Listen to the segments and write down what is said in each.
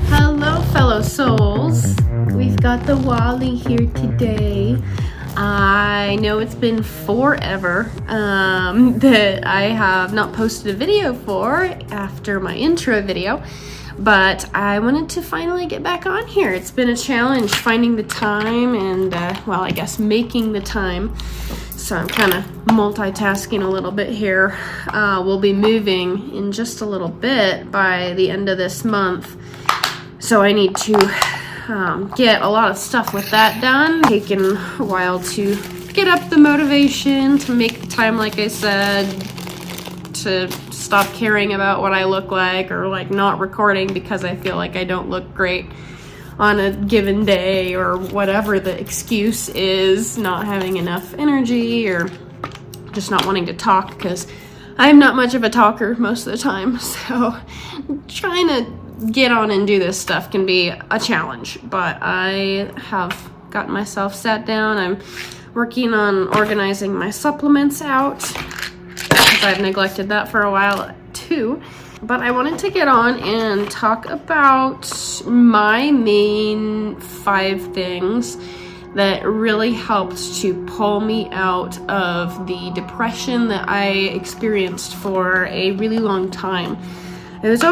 Hello, fellow souls. We've got the Wally here today. I know it's been forever that I have not posted a video for after my intro video, but I wanted to finally get back on here. It's been a challenge finding the time and, I guess making the time. So I'm kind of multitasking a little bit here. We'll be moving in just a little bit by the end of this month. So I need to get a lot of stuff with that done. Taken a while to get up the motivation, to make the time, like I said, to stop caring about what I look like or like not recording because I feel like I don't look great on a given day or whatever the excuse is, not having enough energy or just not wanting to talk because I'm not much of a talker most of the time. So trying to get on and do this stuff can be a challenge, but I have gotten myself sat down. I'm working on organizing my supplements out because I've neglected that for a while too. But I wanted to get on and talk about my main 5 things that really helped to pull me out of the depression that I experienced for a really long time. It was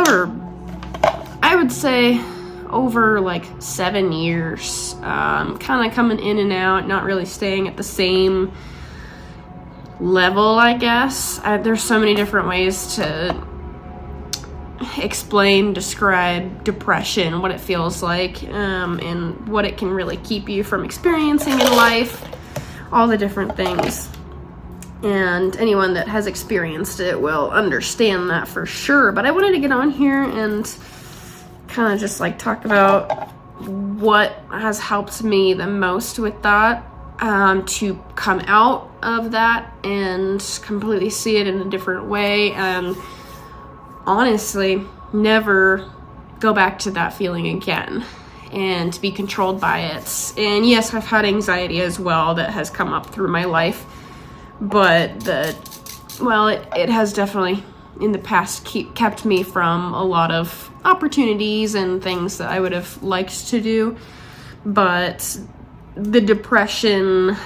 I would say over like 7 years, kind of coming in and out, not really staying at the same level, I guess. There's so many different ways to explain, describe depression, what it feels like, and what it can really keep you from experiencing in life, all the different things. And anyone that has experienced it will understand that for sure. But I wanted to get on here and kind of just like talk about what has helped me the most with that, to come out of that and completely see it in a different way and honestly never go back to that feeling again and be controlled by it. And yes, I've had anxiety as well that has come up through my life, but it has definitely in the past kept me from a lot of opportunities and things that I would have liked to do. But the depression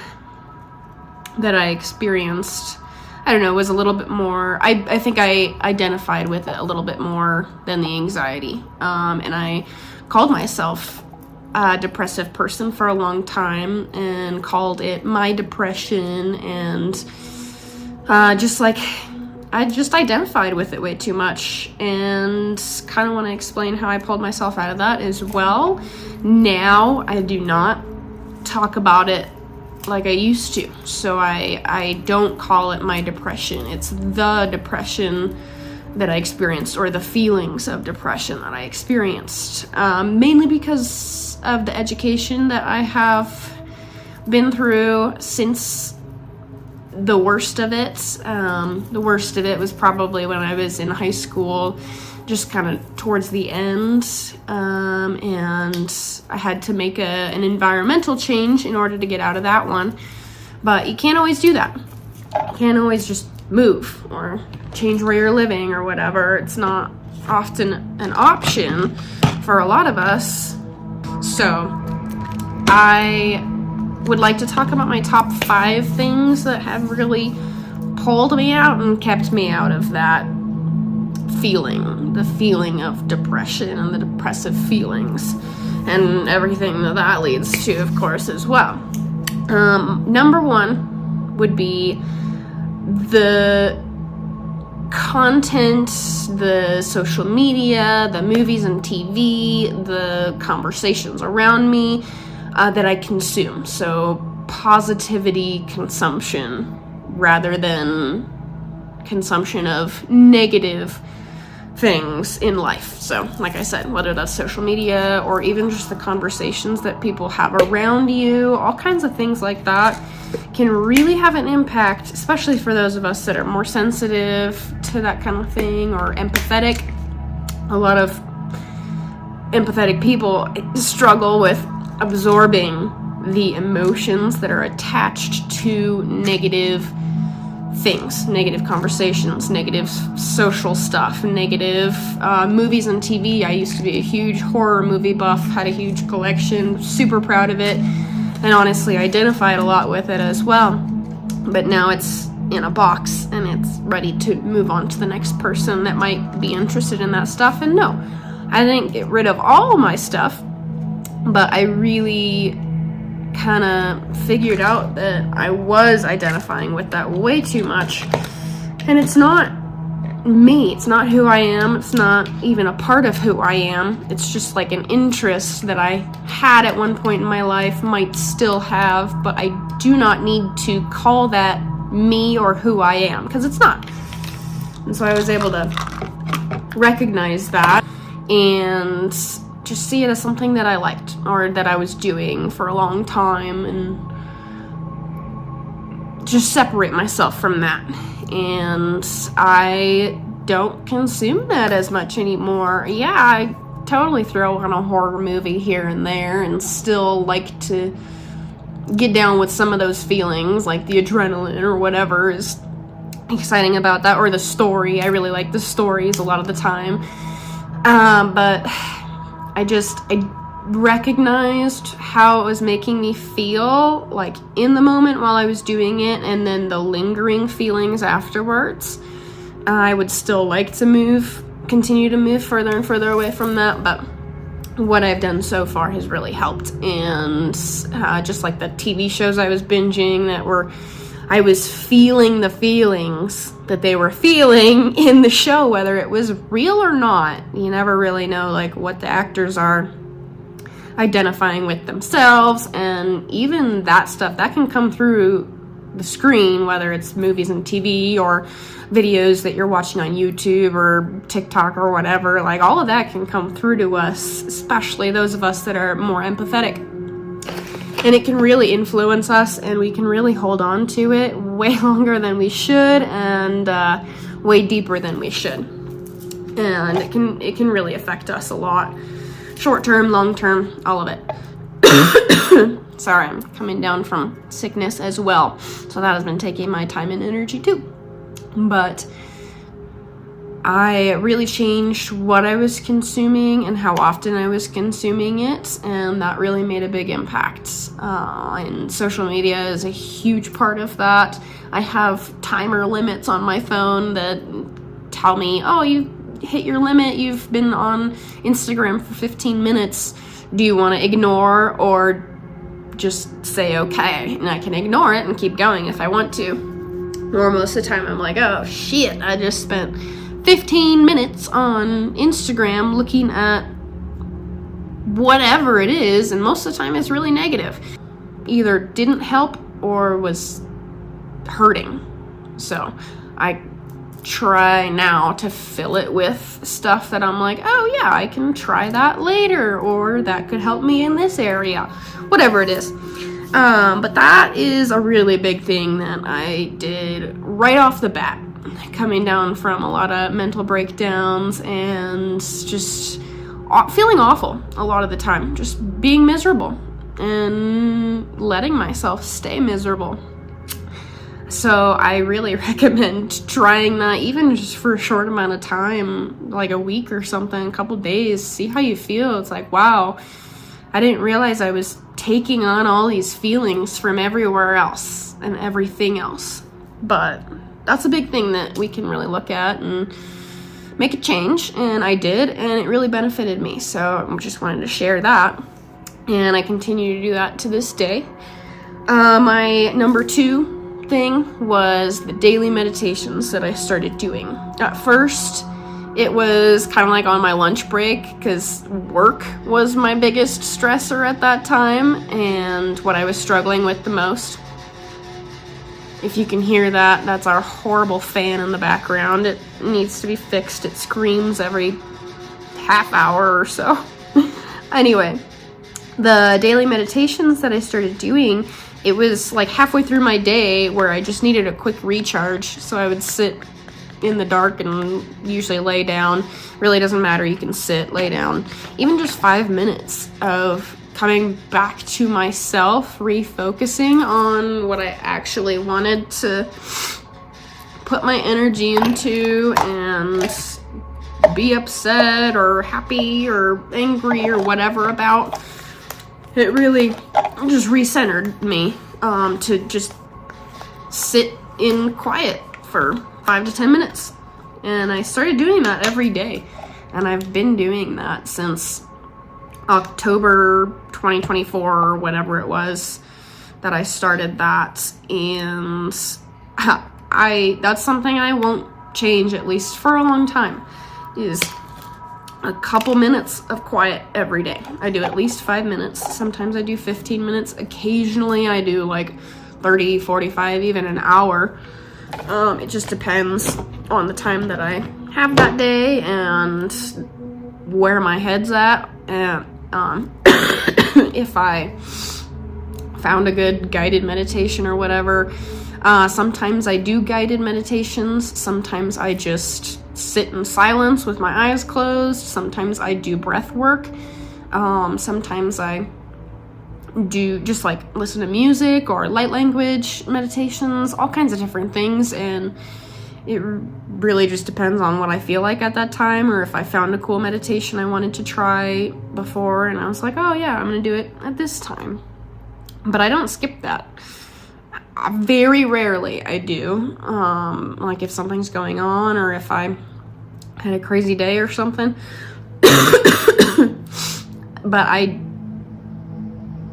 that I experienced, I don't know, was a little bit more, I think I identified with it a little bit more than the anxiety. And I called myself a depressive person for a long time and called it my depression, and I just identified with it way too much, and kind of want to explain how I pulled myself out of that as well. Now I do not talk about it like I used to. So I don't call it my depression. It's the depression that I experienced, or the feelings of depression that I experienced, mainly because of the education that I have been through since the worst of it. The worst of it was probably when I was in high school, just kind of towards the end, and I had to make an environmental change in order to get out of that one. But you can't always do that. You can't always just move or change where you're living or whatever. It's not often an option for a lot of us. So I would like to talk about my top 5 things that have really pulled me out and kept me out of that feeling, the feeling of depression and the depressive feelings and everything that leads to, of course, as well. Number 1 would be the content, the social media, the movies and TV, the conversations around me that I consume. So positivity consumption rather than consumption of negative things in life. So like I said, whether that's social media or even just the conversations that people have around you, all kinds of things like that can really have an impact, especially for those of us that are more sensitive to that kind of thing or empathetic. A lot of empathetic people struggle with absorbing the emotions that are attached to negative things, negative conversations, negative social stuff, negative movies and TV. I used to be a huge horror movie buff, had a huge collection, super proud of it, and honestly identified a lot with it as well. But now it's in a box and it's ready to move on to the next person that might be interested in that stuff. And no, I didn't get rid of all my stuff, but I really kind of figured out that I was identifying with that way too much, and it's not me, it's not who I am, it's not even a part of who I am. It's just like an interest that I had at one point in my life, might still have, but I do not need to call that me or who I am, because it's not. And so I was able to recognize that and just see it as something that I liked, or that I was doing for a long time, and just separate myself from that. And I don't consume that as much anymore. Yeah, I totally throw on a horror movie here and there, and still like to get down with some of those feelings, like the adrenaline or whatever is exciting about that, or the story. I really like the stories a lot of the time. But I recognized how it was making me feel, like in the moment while I was doing it, and then the lingering feelings afterwards. I would still like to continue to move further and further away from that, but what I've done so far has really helped. And just like the TV shows I was binging I was feeling the feelings that they were feeling in the show, whether it was real or not. You never really know like what the actors are identifying with themselves, and even that stuff that can come through the screen, whether it's movies and TV or videos that you're watching on YouTube or TikTok or whatever. Like all of that can come through to us, especially those of us that are more empathetic. And it can really influence us, and we can really hold on to it way longer than we should, and way deeper than we should. And it can really affect us a lot. Short term, long term, all of it. Sorry, I'm coming down from sickness as well, so that has been taking my time and energy too. But I really changed what I was consuming and how often I was consuming it, and that really made a big impact. And social media is a huge part of that. I have timer limits on my phone that tell me, oh, you hit your limit, you've been on Instagram for 15 minutes. Do you want to ignore or just say okay? And I can ignore it and keep going if I want to. Or most of the time I'm like, oh shit, I just spent 15 minutes on Instagram looking at whatever it is, and most of the time it's really negative. Either didn't help or was hurting. So I try now to fill it with stuff that I'm like, oh yeah, I can try that later, or that could help me in this area, whatever it is. But that is a really big thing that I did right off the bat, coming down from a lot of mental breakdowns and just feeling awful a lot of the time, just being miserable and letting myself stay miserable. So I really recommend trying that, even just for a short amount of time, like a week or something, a couple days, see how you feel. It's like, wow, I didn't realize I was taking on all these feelings from everywhere else and everything else. But that's a big thing that we can really look at and make a change, and I did, and it really benefited me. So I just wanted to share that, and I continue to do that to this day. My number 2 thing was the daily meditations that I started doing. At first, it was kind of like on my lunch break, because work was my biggest stressor at that time and what I was struggling with the most. If you can hear that, that's our horrible fan in the background. It needs to be fixed. It screams every half hour or so. Anyway, the daily meditations that I started doing, it was like halfway through my day where I just needed a quick recharge. So I would sit in the dark and usually lay down. Really doesn't matter, you can sit, lay down. Even just 5 minutes of coming back to myself, refocusing on what I actually wanted to put my energy into and be upset or happy or angry or whatever about. It really just recentered me to just sit in quiet for 5 to 10 minutes. And I started doing that every day. And I've been doing that since October 2024 or whatever it was that I started that. And that's something I won't change, at least for a long time, is a couple minutes of quiet every day. I do at least 5 minutes. Sometimes I do 15 minutes. Occasionally I do like 30, 45, even an hour. It just depends on the time that I have that day and where my head's at, and if I found a good guided meditation or whatever. Sometimes I do guided meditations. Sometimes I just sit in silence with my eyes closed. Sometimes I do breath work. Sometimes I do just like listen to music or light language meditations, all kinds of different things. And it really just depends on what I feel like at that time, or if I found a cool meditation I wanted to try before and I was like, oh yeah, I'm gonna do it at this time. But I don't skip that. Very rarely I do. Like if something's going on or if I had a crazy day or something. But I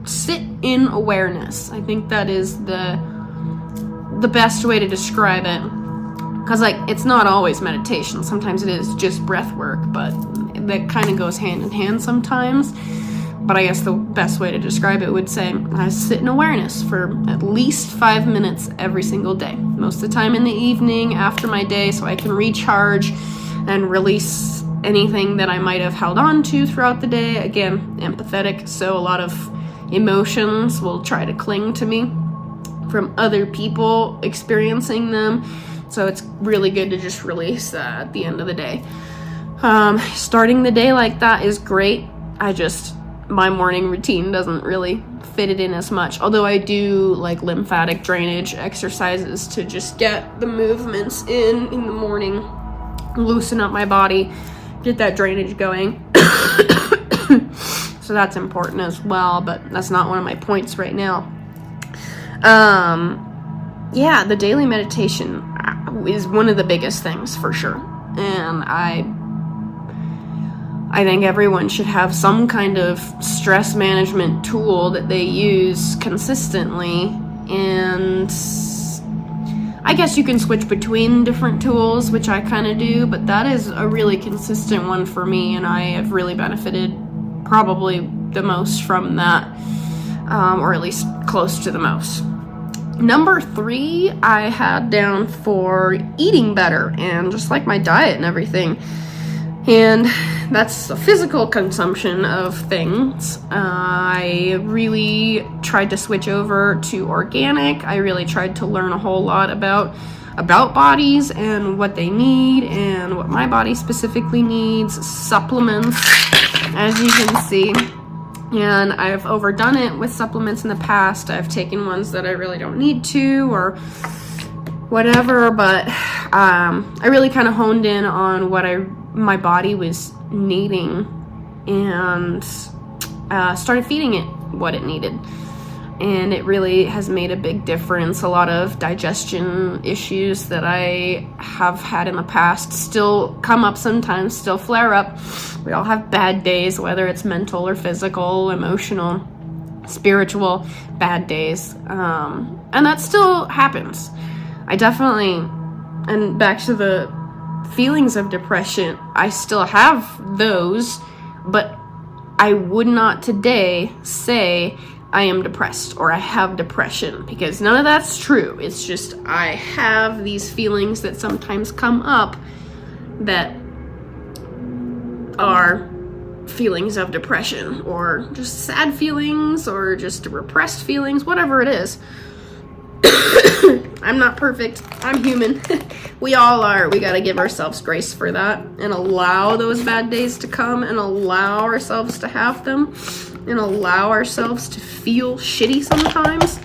sit in awareness. I think that is the best way to describe it. Because like it's not always meditation. Sometimes it is just breath work, but that kind of goes hand in hand sometimes. But I guess the best way to describe it would say I sit in awareness for at least 5 minutes every single day. Most of the time in the evening after my day, so I can recharge and release anything that I might have held on to throughout the day. Again, empathetic, so a lot of emotions will try to cling to me from other people experiencing them. So it's really good to just release that at the end of the day. Starting the day like that is great. My morning routine doesn't really fit it in as much. Although I do like lymphatic drainage exercises to just get the movements in the morning, loosen up my body, get that drainage going. So that's important as well, but that's not one of my points right now. Yeah, the daily meditation is one of the biggest things for sure. And I think everyone should have some kind of stress management tool that they use consistently. And I guess you can switch between different tools, which I kind of do, but that is a really consistent one for me, and I have really benefited probably the most from that, or at least close to the most. Number 3, I had down for eating better and just like my diet and everything. And that's a physical consumption of things. I really tried to switch over to organic. I really tried to learn a whole lot about bodies and what they need and what my body specifically needs, supplements, as you can see. And I've overdone it with supplements in the past. I've taken ones that I really don't need to or whatever, but I really kind of honed in on what my body was needing and started feeding it what it needed. And it really has made a big difference. A lot of digestion issues that I have had in the past still come up sometimes, still flare up. We all have bad days, whether it's mental or physical, emotional, spiritual, bad days. And that still happens. I definitely, and back to the feelings of depression, I still have those, but I would not today say I am depressed or I have depression, because none of that's true. It's just I have these feelings that sometimes come up that are feelings of depression or just sad feelings or just repressed feelings, whatever it is. I'm not perfect. I'm human. We all are. We gotta give ourselves grace for that and allow those bad days to come and allow ourselves to have them and allow ourselves to feel shitty sometimes,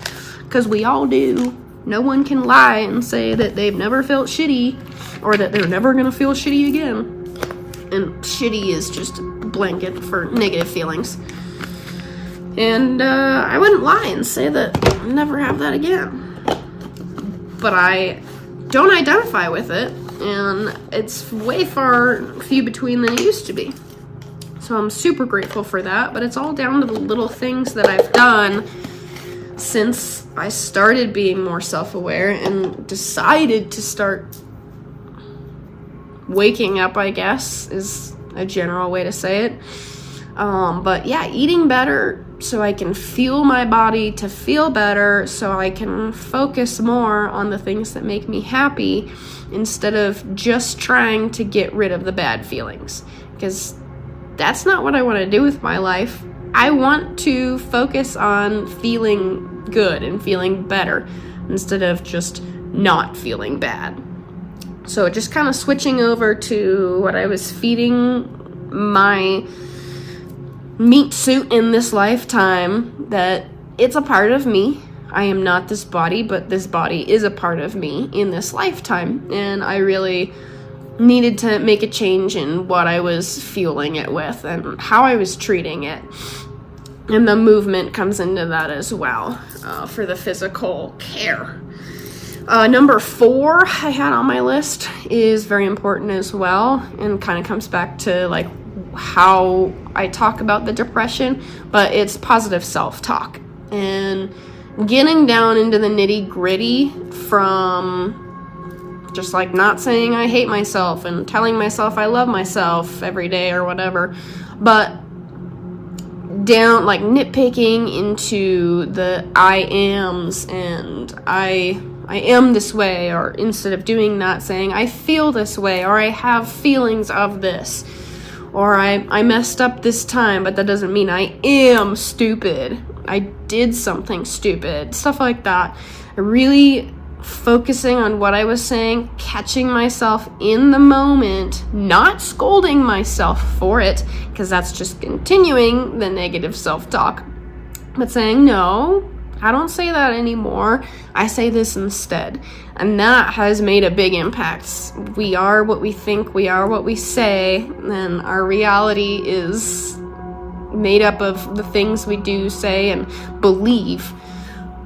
because we all do. No one can lie and say that they've never felt shitty or that they're never going to feel shitty again. And shitty is just a blanket for negative feelings. And I wouldn't lie and say that I'll never have that again. But I don't identify with it, and it's way far few between than it used to be. So I'm super grateful for that, but it's all down to the little things that I've done since I started being more self-aware and decided to start waking up, I guess, is a general way to say it. But yeah, eating better so I can fuel my body to feel better, so I can focus more on the things that make me happy instead of just trying to get rid of the bad feelings. Because that's not what I want to do with my life. I want to focus on feeling good and feeling better instead of just not feeling bad. So just kind of switching over to what I was feeding my meat suit in this lifetime, that it's a part of me. I am not this body, but this body is a part of me in this lifetime. And I really needed to make a change in what I was fueling it with and how I was treating it. And the movement comes into that as well, for the physical care. Number 4 I had on my list is very important as well, and kind of comes back to like how I talk about the depression, but it's positive self-talk and getting down into the nitty-gritty from just like not saying I hate myself and telling myself I love myself every day or whatever, but down like nitpicking into the I ams and I am this way, or instead of doing that, saying I feel this way, or I have feelings of this, or I messed up this time, but that doesn't mean I am stupid. I did something stupid. Stuff like that. Really focusing on what I was saying, catching myself in the moment, not scolding myself for it, because that's just continuing the negative self-talk, but saying, no, I don't say that anymore. I say this instead. And that has made a big impact. We are what we think, we are what we say, and our reality is made up of the things we do, say, and believe.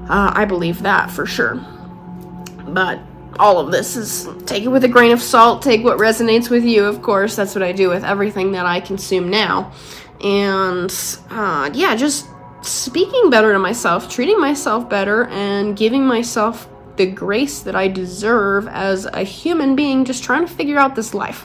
I believe that for sure. But all of this is, take it with a grain of salt, take what resonates with you, of course. That's what I do with everything that I consume now. And yeah, just speaking better to myself, treating myself better, and giving myself the grace that I deserve as a human being just trying to figure out this life.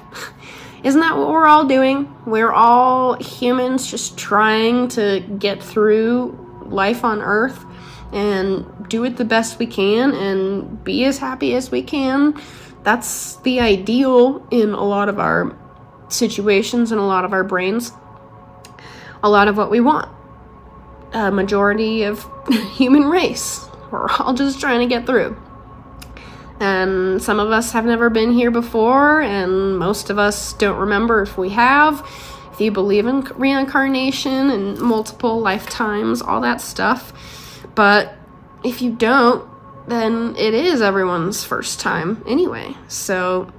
Isn't that what we're all doing? We're all humans just trying to get through life on Earth and do it the best we can and be as happy as we can. That's the ideal in a lot of our situations and a lot of our brains. A lot of what we want. A majority of human race. We're all just trying to get through. And some of us have never been here before, and most of us don't remember if we have. If you believe in reincarnation and multiple lifetimes, all that stuff. But if you don't, then it is everyone's first time anyway. So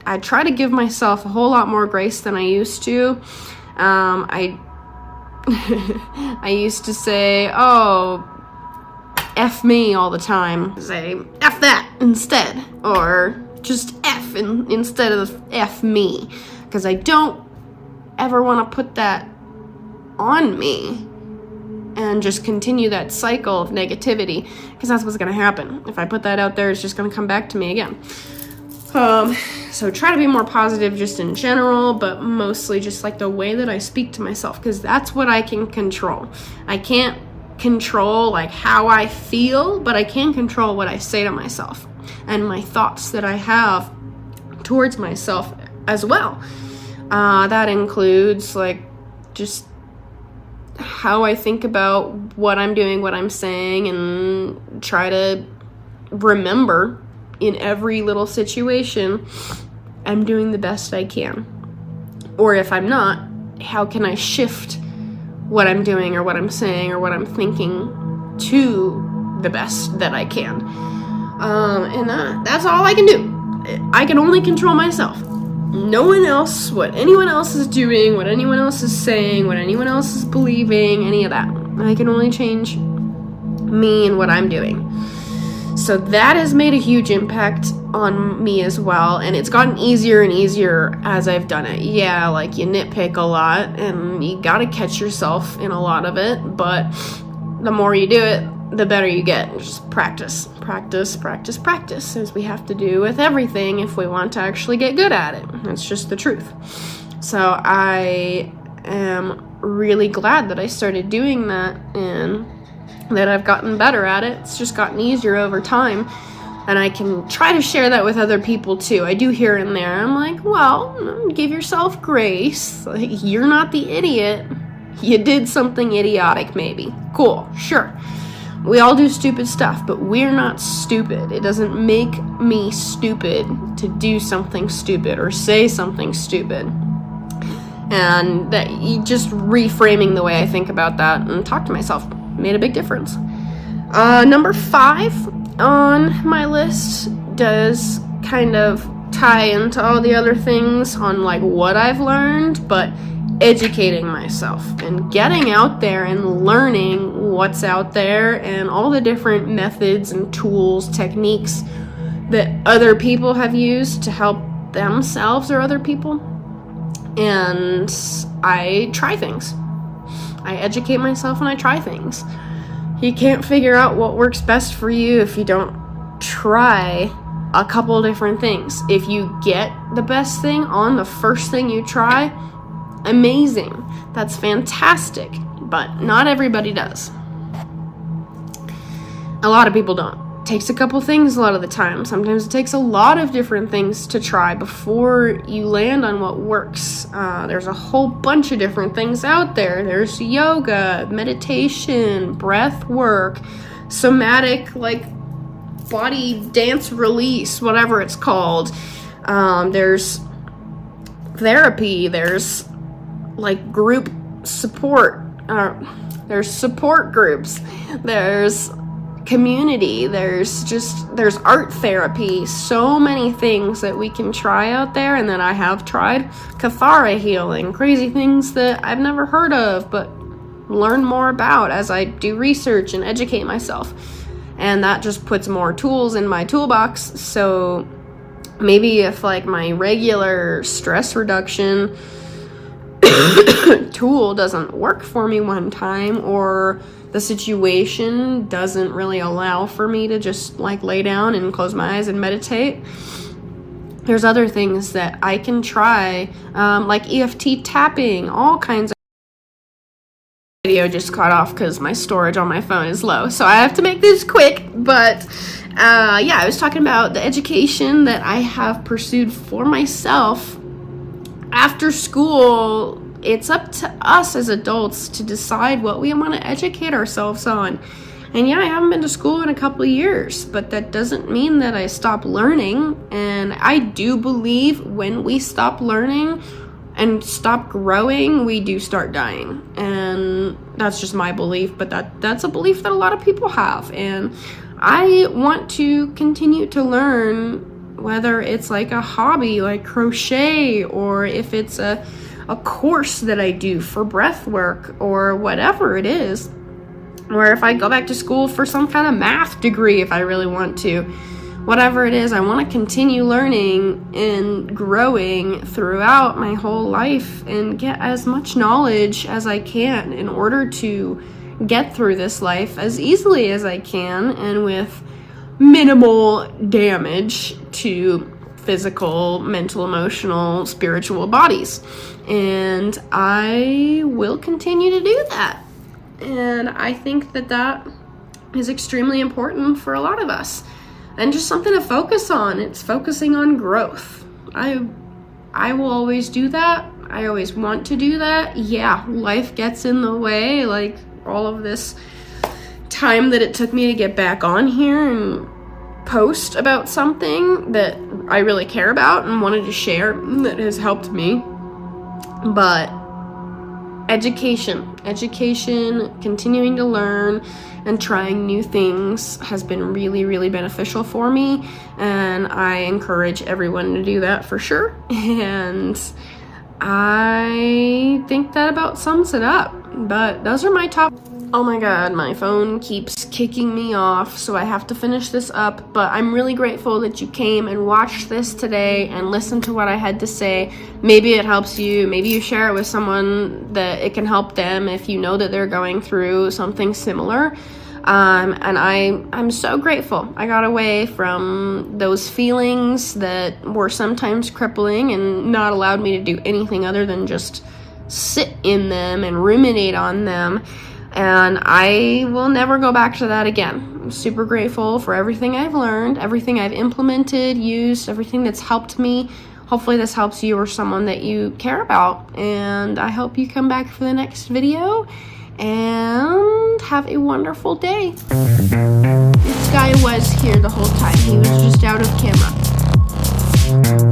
I try to give myself a whole lot more grace than I used to. I used to say, oh, F me all the time. Say, F that instead. Or just F instead of F me. Because I don't ever want to put that on me and just continue that cycle of negativity. Because that's what's going to happen. If I put that out there, it's just going to come back to me again. So try to be more positive just in general, but mostly just like the way that I speak to myself, because that's what I can control. I can't control like how I feel, but I can control what I say to myself and my thoughts that I have towards myself as well. That includes like just how I think about what I'm doing, what I'm saying, and try to remember in every little situation, I'm doing the best I can. Or if I'm not, how can I shift what I'm doing or what I'm saying or what I'm thinking to the best that I can? And that's all I can do. I can only control myself. No one else, what anyone else is doing, what anyone else is saying, what anyone else is believing, any of that. I can only change me and what I'm doing. So that has made a huge impact on me as well, and it's gotten easier and easier as I've done it. Yeah, like you nitpick a lot, and you gotta catch yourself in a lot of it, but the more you do it, the better you get. Just practice, as we have to do with everything if we want to actually get good at it. That's just the truth. So I am really glad that I started doing that and that I've gotten better at it. It's just gotten easier over time, and I can try to share that with other people too. I do here and there. I'm like, well, give yourself grace. Like, you're not the idiot. You did something idiotic maybe. Cool, sure. We all do stupid stuff, but we're not stupid. It doesn't make me stupid to do something stupid or say something stupid. And that just reframing the way I think about that and talk to myself made a big difference. Number 5 on my list does kind of tie into all the other things on like what I've learned, but educating myself and getting out there and learning what's out there and all the different methods and tools, techniques that other people have used to help themselves or other people. And I try things. I educate myself and I try things. You can't figure out what works best for you if you don't try a couple different things. If you get the best thing on the first thing you try, amazing. That's fantastic. But not everybody does. A lot of people don't. It takes a couple things a lot of the time. Sometimes it takes a lot of different things to try before you land on what works. There's a whole bunch of different things out there. There's yoga, meditation, breath work, somatic, like body dance release, whatever it's called. There's therapy. There's like group support. There's support groups. There's community, there's art therapy, so many things that we can try out there and that I have tried. Kathara healing, crazy things that I've never heard of but learn more about as I do research and educate myself, and that just puts more tools in my toolbox. So maybe if like my regular stress reduction tool doesn't work for me one time, or the situation doesn't really allow for me to just like lay down and close my eyes and meditate, there's other things that I can try, like EFT tapping, all kinds of. Video just cut off because my storage on my phone is low, so I have to make this quick. But yeah, I was talking about the education that I have pursued for myself after school. It's up to us as adults to decide what we want to educate ourselves on. And yeah, I haven't been to school in a couple of years, but that doesn't mean that I stop learning. And I do believe when we stop learning and stop growing, we do start dying. And that's just my belief, but that's a belief that a lot of people have. And I want to continue to learn, whether it's like a hobby like crochet, or if it's a course that I do for breath work, or whatever it is, or if I go back to school for some kind of math degree if I really want to. Whatever it is, I want to continue learning and growing throughout my whole life and get as much knowledge as I can in order to get through this life as easily as I can and with minimal damage to physical, mental, emotional, spiritual bodies. And I will continue to do that. And I think that is extremely important for a lot of us. And just something to focus on. It's focusing on growth. I will always do that. I always want to do that. Yeah, life gets in the way, like all of this time that it took me to get back on here and post about something that I really care about and wanted to share that has helped me. But education, continuing to learn and trying new things has been really, really beneficial for me, and I encourage everyone to do that for sure. And I think that about sums it up, but those are my top. Oh my god, my phone keeps kicking me off, so I have to finish this up, but I'm really grateful that you came and watched this today and listened to what I had to say. Maybe it helps you, maybe you share it with someone that it can help them if you know that they're going through something similar. And I'm so grateful I got away from those feelings that were sometimes crippling and not allowed me to do anything other than just sit in them and ruminate on them. And I will never go back to that again. I'm super grateful for everything I've learned, everything I've implemented, used, everything that's helped me. Hopefully this helps you or someone that you care about. And I hope you come back for the next video. And have a wonderful day. This guy was here the whole time. He was just out of camera.